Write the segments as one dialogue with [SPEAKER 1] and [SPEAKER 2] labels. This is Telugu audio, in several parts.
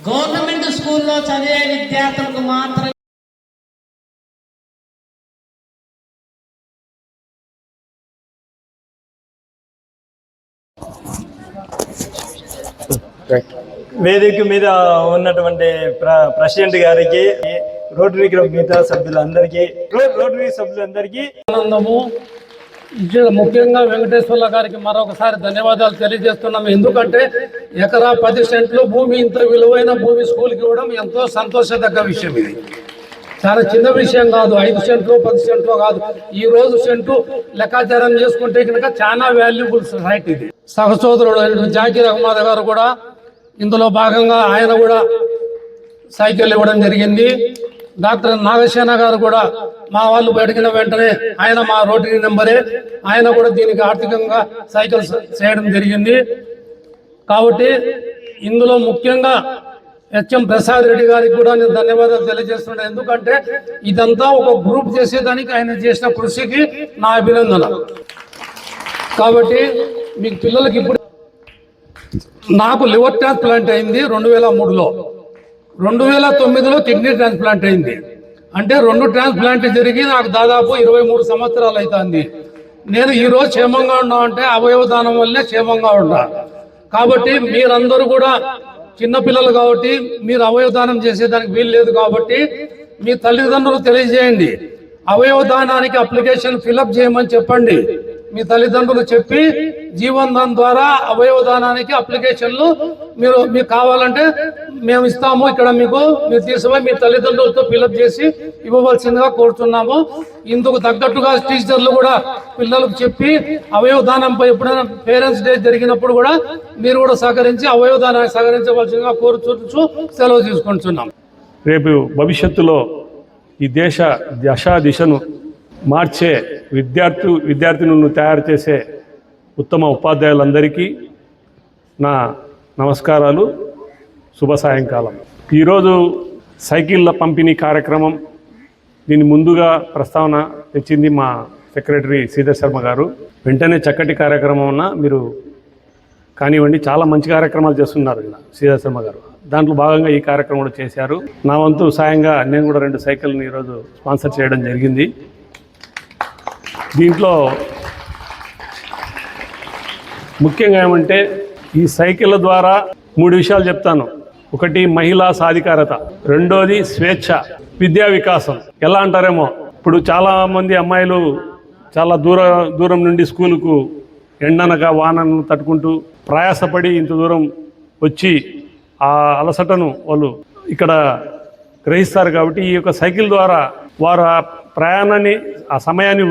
[SPEAKER 1] గవర్నమెంట్ స్కూల్లో చదివే విద్యార్థులకు మాత్రం
[SPEAKER 2] వేదిక మీద ఉన్నటువంటి ప్రెసిడెంట్ గారికి, రోటరీ క్లబ్ మిగతా సభ్యులందరికీ, రోటరీ సభ్యులందరికీ
[SPEAKER 3] ఆనందము. ముఖ్యంగా వెంకటేశ్వర్ల గారికి మరొకసారి ధన్యవాదాలు తెలియజేస్తున్నాము. ఎందుకంటే ఎకరా 10 సెంట్లు భూమి, ఇంత విలువైన భూమి స్కూల్కి ఇవ్వడం ఎంతో సంతోషదగ్గ విషయం. ఇది చాలా చిన్న విషయం కాదు. 5 సెంట్లు 10 సెంట్లు కాదు, ఈ రోజు సెంటు లెక్కాచారం చేసుకుంటే కనుక చాలా వాల్యుబుల్ సైట్ ఇది. సహసోదరుడు జాకీర్ అహ్మద్ గారు కూడా ఇందులో భాగంగా ఆయన కూడా సైకిల్ ఇవ్వడం జరిగింది. డాక్టర్ నాగసేన గారు కూడా మా వాళ్ళు అడిగిన వెంటనే ఆయన మా రోటరీ నెంబరే, ఆయన కూడా దీనికి ఆర్థికంగా సైకిల్ చేయడం జరిగింది. కాబట్టి ఇందులో ముఖ్యంగా హెచ్ఎం ప్రసాద్ రెడ్డి గారికి కూడా నేను ధన్యవాదాలు తెలియజేస్తున్నాను. ఎందుకంటే ఇదంతా ఒక గ్రూప్ చేసేదానికి ఆయన చేసిన కృషికి నా అభినందన. కాబట్టి మీకు పిల్లలకి ఇప్పుడు నాకు లివర్ ట్రాన్స్ప్లాంట్ అయింది 2003లో, 2009లో కిడ్నీ ట్రాన్స్ప్లాంట్ అయింది. అంటే 2 ట్రాన్స్ప్లాంట్ జరిగి నాకు దాదాపు 23 సంవత్సరాలు అవుతుంది. నేను ఈరోజు క్షేమంగా ఉన్నా అంటే అవయవదానం వల్లనే క్షేమంగా ఉన్నా. కాబట్టి మీరందరూ కూడా చిన్నపిల్లలు కాబట్టి మీరు అవయవదానం చేసేదానికి వీలు లేదు. కాబట్టి మీ తల్లిదండ్రులు తెలియజేయండి, అవయవదానానికి అప్లికేషన్ ఫిలప్ చేయమని చెప్పండి. మీ తల్లిదండ్రులు చెప్పి జీవన్ దాన్ ద్వారా అవయవదానానికి అప్లికేషన్లు మీకు కావాలంటే మేము ఇస్తాము. ఇక్కడ మీరు తీసుకుపోయి మీ తల్లిదండ్రులతో ఫిలప్ చేసి ఇవ్వవలసిందిగా కోరుతున్నాము. ఇందుకు తగ్గట్టుగా టీచర్లు కూడా పిల్లలకు చెప్పి అవయవదానంపై ఎప్పుడైనా పేరెంట్స్ డే జరిగినప్పుడు కూడా మీరు కూడా సహకరించి అవయవదానానికి సహకరించవలసిందిగా కోరుచూ సెలవు తీసుకుంటున్నాం.
[SPEAKER 4] రేపు భవిష్యత్తులో ఈ దశ దిశను మార్చే విద్యార్థులను తయారు చేసే ఉత్తమ ఉపాధ్యాయులందరికీ నా నమస్కారాలు, శుభ సాయంకాలం. ఈరోజు సైకిళ్ళ పంపిణీ కార్యక్రమం, దీని ముందుగా ప్రస్తావన తెచ్చింది మా సెక్రటరీ శ్రీధర్ శర్మ గారు. వెంటనే చక్కటి కార్యక్రమం మీరు కానివ్వండి, చాలా మంచి కార్యక్రమాలు చేస్తున్నారు శ్రీధర్ శర్మ గారు. దాంట్లో భాగంగా ఈ కార్యక్రమం కూడా చేశారు. నా వంతు సాయంగా నేను కూడా 2 సైకిల్ని ఈరోజు స్పాన్సర్ చేయడం జరిగింది. దీంట్లో ముఖ్యంగా ఏమంటే ఈ సైకిళ్ళ ద్వారా 3 విషయాలు చెప్తాను. ఒకటి మహిళా సాధికారత, రెండోది స్వేచ్ఛ, విద్యా వికాసం. ఎలా అంటారేమో, ఇప్పుడు చాలామంది అమ్మాయిలు చాలా దూరం నుండి స్కూలుకు ఎండనక వానను తట్టుకుంటూ ప్రయాసపడి ఇంత దూరం వచ్చి ఆ అలసటను వాళ్ళు ఇక్కడ గ్రహిస్తారు. కాబట్టి ఈ యొక్క సైకిల్ ద్వారా వారు ఆ ప్రయాణాన్ని, ఆ సమయాన్ని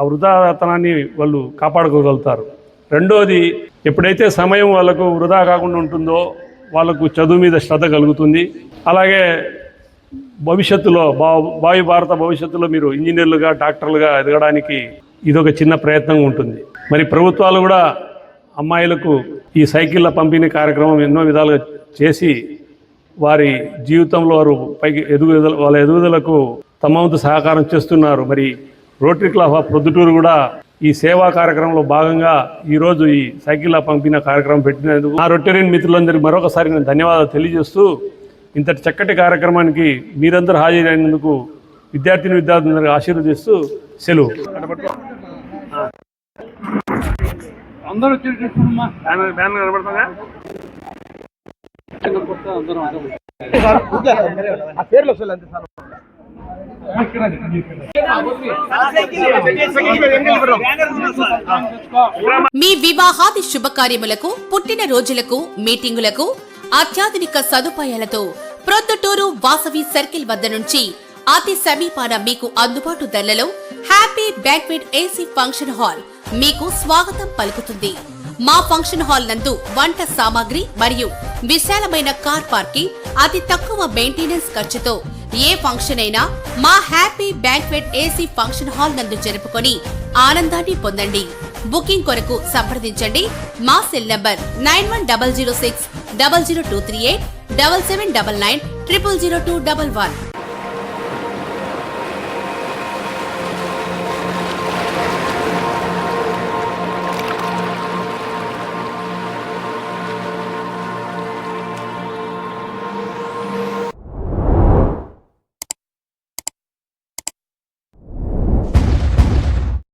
[SPEAKER 4] వృధాతనాన్ని వాళ్ళు కాపాడుకోగలుగుతారు. రెండోది, ఎప్పుడైతే సమయం వాళ్ళకు వృధా కాకుండా ఉంటుందో వాళ్ళకు చదువు మీద శ్రద్ధ కలుగుతుంది. అలాగే భవిష్యత్తులో భావి భారత భవిష్యత్తులో మీరు ఇంజనీర్లుగా, డాక్టర్లుగా ఎదగడానికి ఇదొక చిన్న ప్రయత్నం ఉంటుంది. మరి ప్రభుత్వాలు కూడా అమ్మాయిలకు ఈ సైకిళ్ళ పంపిణీ కార్యక్రమం ఎన్నో విధాలుగా చేసి వారి జీవితంలో వారు పైకి వాళ్ళ ఎదుగుదలకు తమ వంతు సహకారం చేస్తున్నారు. మరి రోటరీ క్లబ్ ఆఫ్ ప్రొద్దుటూరు కూడా ఈ సేవా కార్యక్రమంలో భాగంగా ఈరోజు ఈ సైకిళ్ళ పంపిణీ కార్యక్రమం పెట్టినందుకు నా రొటేరియన్ మిత్రులందరికీ మరొకసారి నేను ధన్యవాదాలు తెలియజేస్తూ, ఇంతటి చక్కటి కార్యక్రమానికి మీరందరూ హాజరైనందుకు విద్యార్థులందరికీ ఆశీర్వదిస్తూ సెలవు.
[SPEAKER 3] అందరూ
[SPEAKER 5] మీ వివాహాది శుభకార్యములకు, పుట్టిన రోజులకు, మీటింగులకు అత్యాధునిక సదుపాయాలతో ప్రొద్దుటూరు వాసవి సర్కిల్ వద్ద నుంచి అతి సమీపాన మీకు అందుబాటు ధరలలో happy banquet AC function hall మీకు స్వాగతం పలుకుతుంది. మా ఫంక్షన్ హాల్ నందు వంట సామాగ్రి మరియు విశాలమైన కార్ పార్కింగ్, అతి తక్కువ మెయింటెనెన్స్ ఖర్చుతో ఏ ఫంక్షన్ అయినా మా happy banquet AC function hall నందు జరుపుకొని ఆనందాన్ని పొందండి. బుకింగ్ కొరకు సంప్రదించండి. మా సెల్ నంబర్ 9100600238 7799 000211.